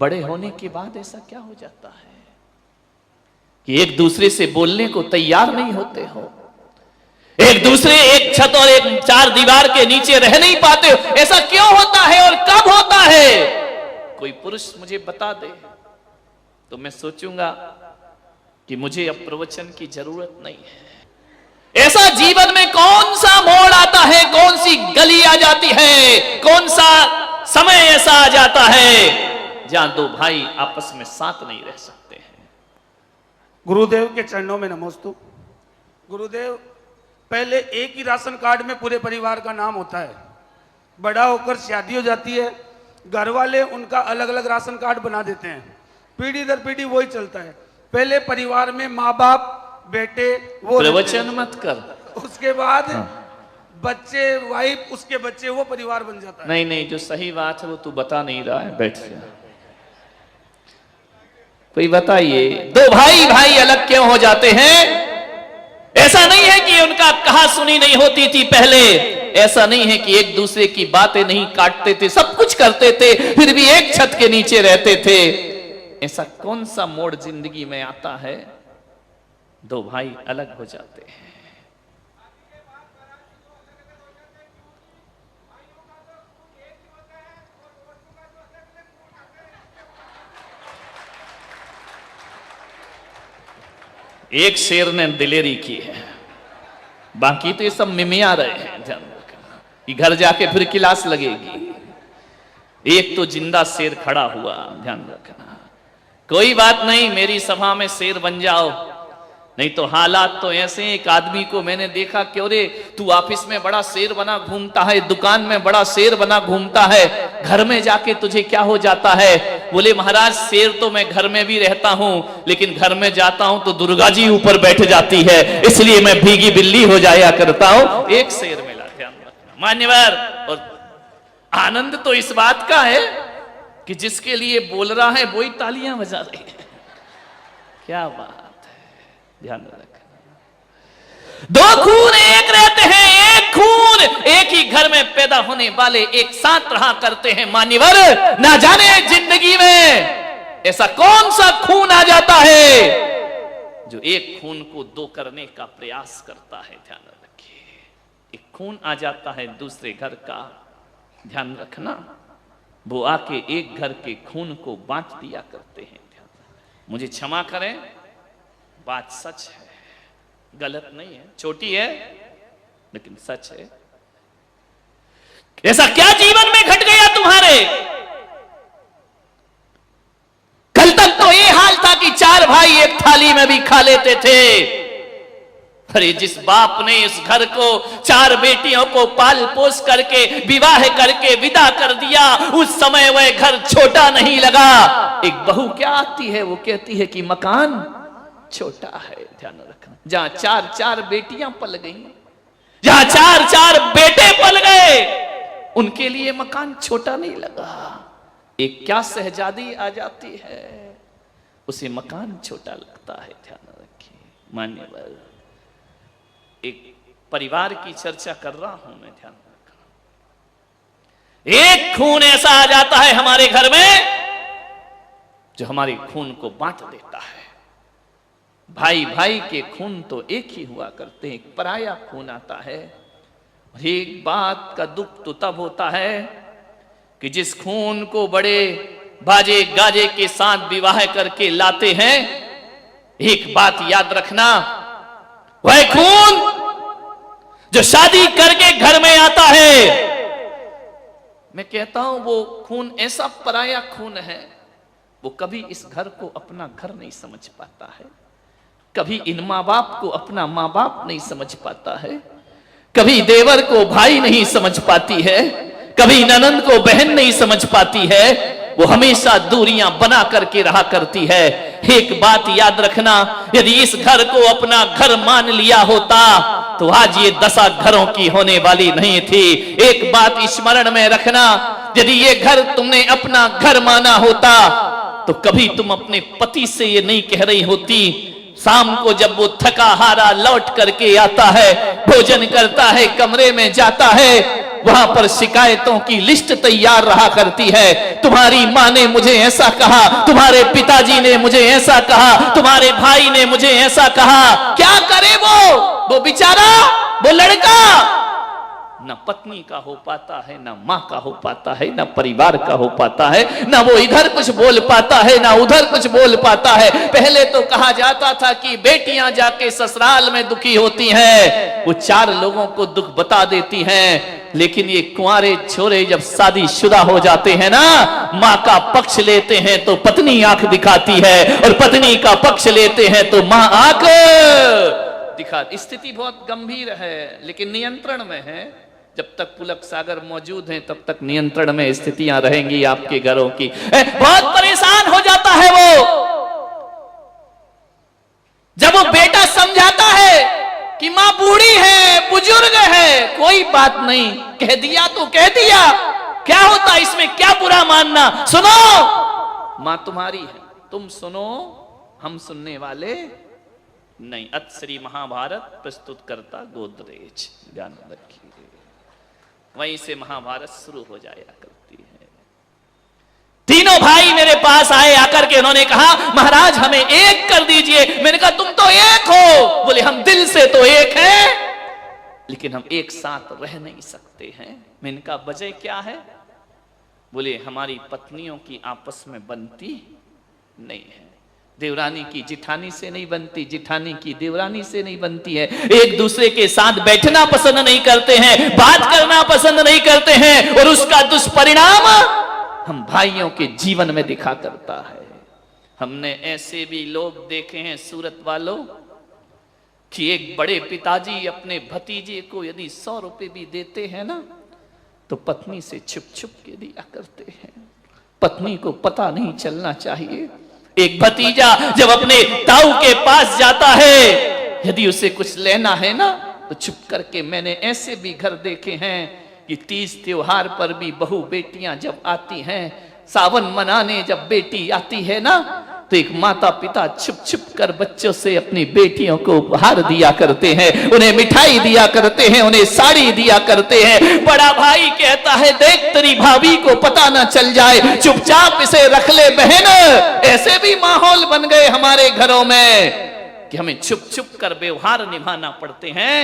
बड़े होने के बाद ऐसा क्या हो जाता है कि एक दूसरे से बोलने को तैयार नहीं होते हो, एक दूसरे एक छत और एक चार दीवार के नीचे रह नहीं पाते हो। ऐसा क्यों होता है और कब होता है? कोई पुरुष मुझे बता दे तो मैं सोचूंगा कि मुझे अब प्रवचन की जरूरत नहीं है। ऐसा जीवन में कौन सा मोड़ आता है, कौन सी गली आ जाती है, कौन सा समय ऐसा आ जाता है जहां दो भाई आपस में साथ नहीं रह सकते हैं। गुरुदेव के चरणों में नमोस्तु। गुरुदेव, पहले एक ही राशन कार्ड में पूरे परिवार का नाम होता है। बड़ा होकर शादी हो जाती है, घर वाले उनका अलग अलग राशन कार्ड बना देते हैं। पीढ़ी दर पीढ़ी वही चलता है। पहले परिवार में माँ बाप बेटे वो प्रवचन मत कर, उसके बाद बच्चे वाइफ, उसके बच्चे, वो परिवार बन जाता है। नहीं, जो सही बात है वो तू बता नहीं रहा है। बैठ जा, कोई बताइए, दो भाई भाई अलग क्यों हो जाते हैं? ऐसा नहीं है कि उनका कहा सुनी नहीं होती थी पहले, ऐसा नहीं है कि एक दूसरे की बातें नहीं काटते थे, सब कुछ करते थे, फिर भी एक छत के नीचे रहते थे। ऐसा कौन सा मोड़ जिंदगी में आता है दो भाई अलग हो जाते हैं? एक शेर ने दिलेरी की है, बाकी तो ये सब मिमिया रहे हैं। ध्यान रखना, ये घर जाके फिर क्लास लगेगी। एक तो जिंदा शेर खड़ा हुआ, ध्यान रखना। कोई बात नहीं, मेरी सभा में शेर बन जाओ, नहीं तो हालात तो ऐसे। एक आदमी को मैंने देखा, क्यों रे तू ऑफिस में बड़ा शेर बना घूमता है, दुकान में बड़ा शेर बना घूमता है, घर में जाके तुझे क्या हो जाता है? बोले महाराज, शेर तो मैं घर में भी रहता हूं, लेकिन घर में जाता हूं तो दुर्गा जी ऊपर बैठ जाती है, इसलिए मैं भीगी बिल्ली हो जाया करता हूं। एक शेर मिला, ध्यान रखना मान्यवर। और आनंद तो इस बात का है कि जिसके लिए बोल रहा है वही तालियां बजा रही है। क्या बात, ध्यान रखना। दो खून एक रहते हैं, एक खून एक ही घर में पैदा होने वाले एक साथ रहा करते हैं। मान्यवर, ना जाने जिंदगी में ऐसा कौन सा खून आ जाता है जो एक खून को दो करने का प्रयास करता है। ध्यान रखिए, एक खून आ जाता है दूसरे घर का, ध्यान रखना, वो आके एक घर के खून को बांट दिया करते हैं। मुझे क्षमा करें, बात सच है, गलत नहीं है, छोटी है लेकिन सच है। ऐसा क्या जीवन में घट गया तुम्हारे? कल तक तो ये हाल था कि चार भाई एक थाली में भी खा लेते थे। अरे जिस बाप ने इस घर को चार बेटियों को पाल पोस करके विवाह करके विदा कर दिया, उस समय वह घर छोटा नहीं लगा। एक बहू क्या आती है, वो कहती है कि मकान छोटा है। ध्यान रखना, जहां चार चार बेटियां पल गई, जहां चार चार बेटे पल गए, उनके लिए मकान छोटा नहीं लगा। एक क्या शहजादी आ जाती है, उसे मकान छोटा लगता है। ध्यान रखिए मान्यवर, एक परिवार की चर्चा कर रहा हूं मैं, ध्यान रखना। एक खून ऐसा आ जाता है हमारे घर में जो हमारे खून को बांट देता है। भाई भाई के खून तो एक ही हुआ करते हैं, एक पराया खून आता है। एक बात का दुख तो तब होता है कि जिस खून को बड़े बाजे गाजे के साथ विवाह करके लाते हैं, एक बात याद रखना, वह खून जो शादी करके घर में आता है, मैं कहता हूं वो खून ऐसा पराया खून है, वो कभी इस घर को अपना घर नहीं समझ पाता है, कभी इन माँ बाप को अपना माँ बाप नहीं समझ पाता है, कभी देवर को भाई नहीं समझ पाती है, कभी ननंद को बहन नहीं समझ पाती है। वो हमेशा दूरियां बना करके रहा करती है। एक बात याद रखना, यदि इस घर को अपना घर मान लिया होता तो आज ये दशा घरों की होने वाली नहीं थी। एक बात स्मरण में रखना, यदि ये घर तुमने अपना घर माना होता तो कभी तुम अपने पति से ये नहीं कह रही होती, शाम को जब वो थका हारा लौट करके आता है, भोजन करता है, कमरे में जाता है, वहां पर शिकायतों की लिस्ट तैयार रहा करती है। तुम्हारी माँ ने मुझे ऐसा कहा, तुम्हारे पिताजी ने मुझे ऐसा कहा, तुम्हारे भाई ने मुझे ऐसा कहा। क्या करे वो बेचारा, वो लड़का न पत्नी का हो पाता है, न मां का हो पाता है, न परिवार का हो पाता है, न वो इधर कुछ बोल पाता है, न उधर कुछ बोल पाता है। पहले तो कहा जाता था कि बेटियां जाके ससुराल में दुखी होती हैं, वो 4 लोगों को दुख बता देती हैं। लेकिन ये कुंवारे छोरे जब शादीशुदा हो जाते हैं ना, माँ का पक्ष लेते हैं तो पत्नी आंख दिखाती है, और पत्नी का पक्ष लेते हैं तो माँ आंख दिखा। स्थिति बहुत गंभीर है, लेकिन नियंत्रण में है। जब तक पुलक सागर मौजूद हैं तब तक नियंत्रण में स्थितियां रहेंगी आपके घरों की। बहुत परेशान हो जाता है वो, जब वो बेटा समझाता है कि मां बूढ़ी है, बुजुर्ग है, कोई बात नहीं, कह दिया तो कह दिया, क्या होता इसमें, क्या बुरा मानना। सुनो, मां तुम्हारी है, तुम सुनो, हम सुनने वाले नहीं। अत श्री महाभारत प्रस्तुत करता गोदरेज, ध्यान रखिए। वहीं से महाभारत शुरू हो जाया करती है। तीनों भाई मेरे पास आए, आकर के उन्होंने कहा महाराज हमें एक कर दीजिए। मैंने कहा तुम तो एक हो। बोले हम दिल से तो एक हैं, लेकिन हम एक साथ रह नहीं सकते हैं। मैंने कहा वजह क्या है? बोले हमारी पत्नियों की आपस में बनती नहीं है, देवरानी की जिठानी से नहीं बनती, जिठानी की देवरानी से नहीं बनती है, एक दूसरे के साथ बैठना पसंद नहीं करते हैं, बात करना पसंद नहीं करते हैं, और उसका दुष्परिणाम हम भाइयों के जीवन में दिखा करता है। हमने ऐसे भी लोग देखे हैं सूरत वालों कि एक बड़े पिताजी अपने भतीजे को यदि 100 रुपए भी देते हैं ना, तो पत्नी से छुप छुप के दिया करते हैं। पत्नी को पता नहीं चलना चाहिए। एक भतीजा जब अपने ताऊ के पास जाता है, यदि उसे कुछ लेना है ना, तो छुप करके, मैंने ऐसे भी घर देखे हैं कि 30 त्योहार पर भी बहू बेटियां जब आती हैं, सावन मनाने जब बेटी आती है ना, तो एक माता पिता छुप छुप कर बच्चों से अपनी बेटियों को उपहार दिया करते हैं, उन्हें मिठाई दिया करते हैं, उन्हें साड़ी दिया करते हैं। बड़ा भाई कहता है देख तेरी भाभी को पता ना चल जाए, चुपचाप इसे रख ले बहन। ऐसे भी माहौल बन गए हमारे घरों में कि हमें छुप छुप कर व्यवहार निभाना पड़ते हैं,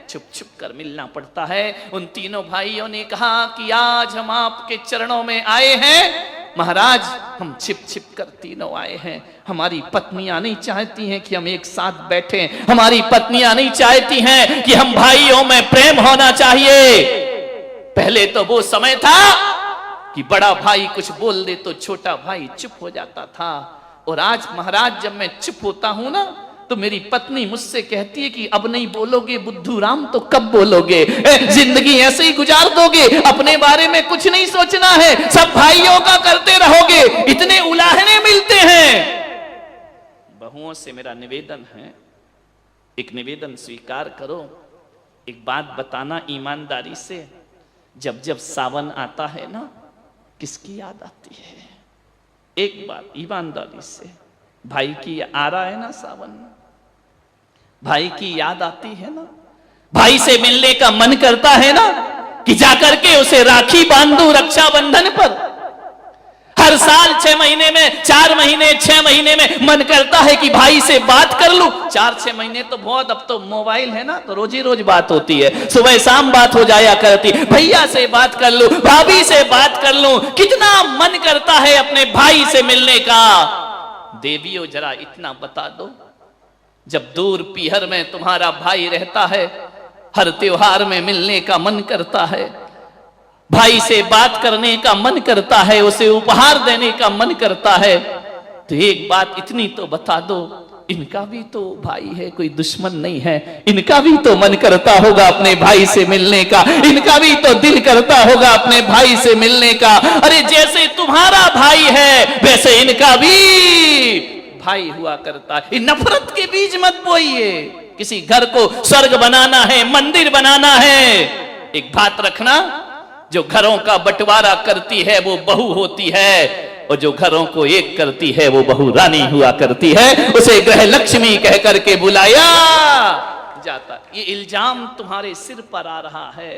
छुप छुप कर मिलना पड़ता है। उन तीनों भाइयों ने कहा कि आज हम आपके चरणों में आए हैं महाराज, हम छिप छिप कर तीनों आए हैं। हमारी पत्नियां नहीं चाहती हैं कि हम एक साथ बैठें, हमारी पत्नियां नहीं चाहती हैं कि हम भाइयों में प्रेम होना चाहिए। पहले तो वो समय था कि बड़ा भाई कुछ बोल दे तो छोटा भाई चुप हो जाता था, और आज महाराज जब मैं चुप होता हूं ना, तो मेरी पत्नी मुझसे कहती है कि अब नहीं बोलोगे बुद्धू राम तो कब बोलोगे, जिंदगी ऐसे ही गुजार दोगे, अपने बारे में कुछ नहीं सोचना है, सब भाइयों का करते रहोगे। इतने उलाहने मिलते हैं। बहुओं से मेरा निवेदन है, एक निवेदन स्वीकार करो, एक बात बताना ईमानदारी से, जब जब सावन आता है ना, किसकी याद आती है? एक बात ईमानदारी से, भाई की आ रहा है ना सावन, भाई की याद आती है ना, भाई से मिलने का मन करता है ना, कि जाकर के उसे राखी बांधू रक्षाबंधन पर। हर साल 6 महीने में, 4 महीने, 6 महीने में मन करता है कि भाई से बात कर लूं। 4-6 महीने तो बहुत, अब तो मोबाइल है ना, तो रोज ही रोज बात होती है, सुबह शाम बात हो जाया करती। भैया से बात कर लूं, भाभी से बात कर लूं, कितना मन करता है अपने भाई से मिलने का। देवियों जरा इतना बता दो, जब दूर पीहर में तुम्हारा भाई रहता है, हर त्योहार में मिलने का मन करता है, भाई से बात करने का मन करता है, उसे उपहार देने का मन करता है, तो एक बात इतनी तो बता दो, इनका भी तो भाई है, कोई दुश्मन नहीं है, इनका भी तो मन करता होगा अपने भाई से मिलने का, इनका भी तो दिल करता होगा अपने भाई से मिलने का। अरे जैसे तुम्हारा भाई है वैसे इनका भी भाई हुआ करता है। नफरत के बीज मत बोइए। किसी घर को स्वर्ग बनाना है, मंदिर बनाना है, एक बात रखना, जो घरों का बंटवारा करती है वो बहू होती है, और जो घरों को एक करती है वो बहू रानी हुआ करती है। उसे गृह लक्ष्मी कह करके बुलाया जाता। ये इल्जाम तुम्हारे सिर पर आ रहा है।